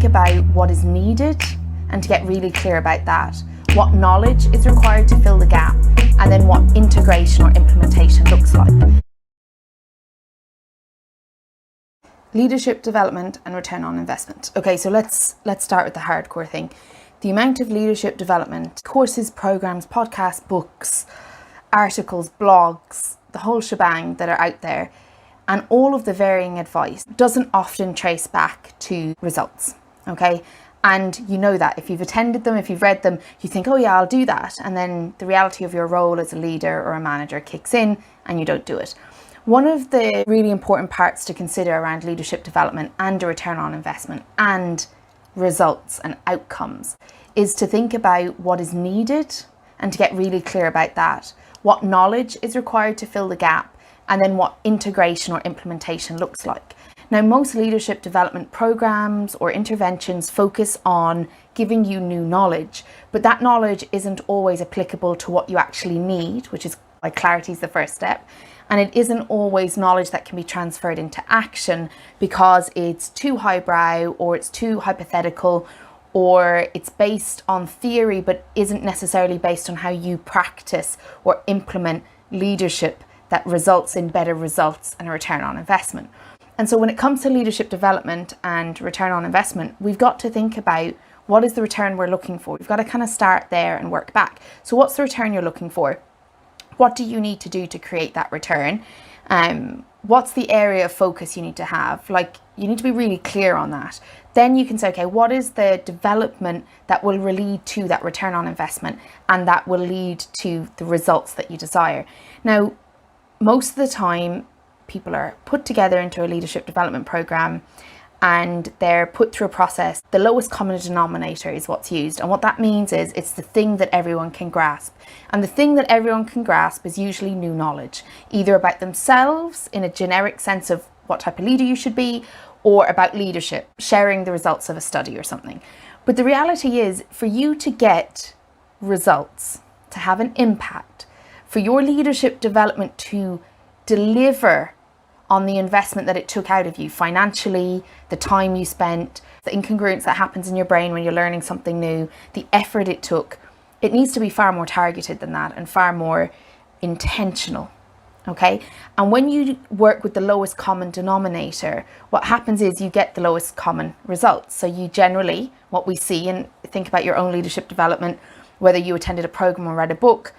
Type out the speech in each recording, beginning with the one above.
about what is needed and to get really clear about that. What knowledge is required to fill the gap, and then what integration or implementation looks like. Leadership development and return on investment. Okay, so let's start with the hardcore thing. The amount of leadership development, courses, programs, podcasts, books, articles, blogs, the whole shebang that are out there, and all of the varying advice doesn't often trace back to results, okay? And you know that if you've attended them, if you've read them, you think, oh yeah, I'll do that. And then the reality of your role as a leader or a manager kicks in and you don't do it. One of the really important parts to consider around leadership development and a return on investment and results and outcomes is to think about what is needed and to get really clear about that. What knowledge is required to fill the gap, and then what integration or implementation looks like. Now, most leadership development programs or interventions focus on giving you new knowledge, but that knowledge isn't always applicable to what you actually need, which is why clarity is the first step. And it isn't always knowledge that can be transferred into action because it's too highbrow or it's too hypothetical, or it's based on theory but isn't necessarily based on how you practice or implement leadership that results in better results and a return on investment. And so when it comes to leadership development and return on investment, we've got to think about what is the return we're looking for. We've got to kind of start there and work back. So what's the return you're looking for? What do you need to do to create that return? What's the area of focus you need to have? Like, you need to be really clear on that. Then you can say, okay, what is the development that will lead to that return on investment and that will lead to the results that you desire? Now, most of the time, people are put together into a leadership development program and they're put through a process. The lowest common denominator is what's used. And what that means is it's the thing that everyone can grasp. And the thing that everyone can grasp is usually new knowledge, either about themselves in a generic sense of what type of leader you should be, or about leadership, sharing the results of a study or something. But the reality is, for you to get results, to have an impact, for your leadership development to deliver on the investment that it took out of you financially, the time you spent, the incongruence that happens in your brain when you're learning something new, the effort it took, it needs to be far more targeted than that and far more intentional. Okay, and when you work with the lowest common denominator, what happens is you get the lowest common results. So you generally, what we see, and think about your own leadership development, whether you attended a program or read a book,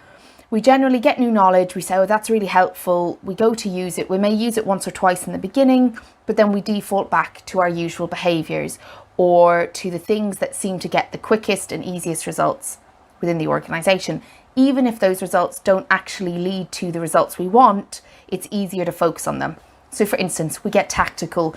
we generally get new knowledge. We say, oh, that's really helpful. We go to use it. We may use it once or twice in the beginning, but then we default back to our usual behaviors or to the things that seem to get the quickest and easiest results within the organization. Even if those results don't actually lead to the results we want, it's easier to focus on them. So for instance, we get tactical,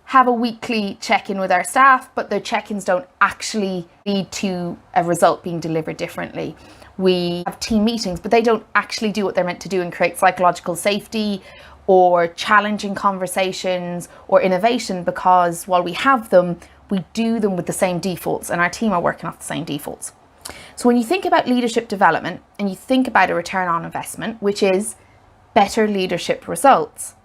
have a weekly check-in with our staff, but their check-ins don't actually lead to a result being delivered differently. We have team meetings, but they don't actually do what they're meant to do and create psychological safety or challenging conversations or innovation, because while we have them, we do them with the same defaults and our team are working off the same defaults. So when you think about leadership development and you think about a return on investment, which is better leadership results,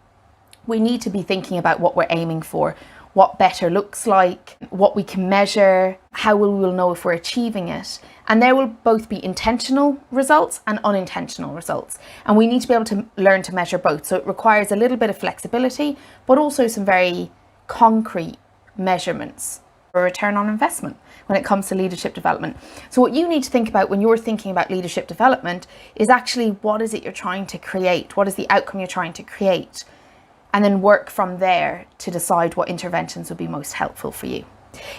we need to be thinking about what we're aiming for, what better looks like, what we can measure, how we will know if we're achieving it. And there will both be intentional results and unintentional results. And we need to be able to learn to measure both. So it requires a little bit of flexibility, but also some very concrete measurements for return on investment when it comes to leadership development. So what you need to think about when you're thinking about leadership development is actually, what is it you're trying to create? What is the outcome you're trying to create? And then work from there to decide what interventions would be most helpful for you.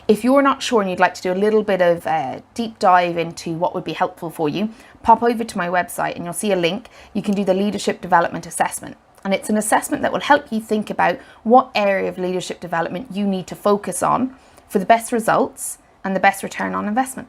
If you're not sure and you'd like to do a little bit of a deep dive into what would be helpful for you, pop over to my website and you'll see a link. You can do the leadership development assessment. And it's an assessment that will help you think about what area of leadership development you need to focus on for the best results and the best return on investment.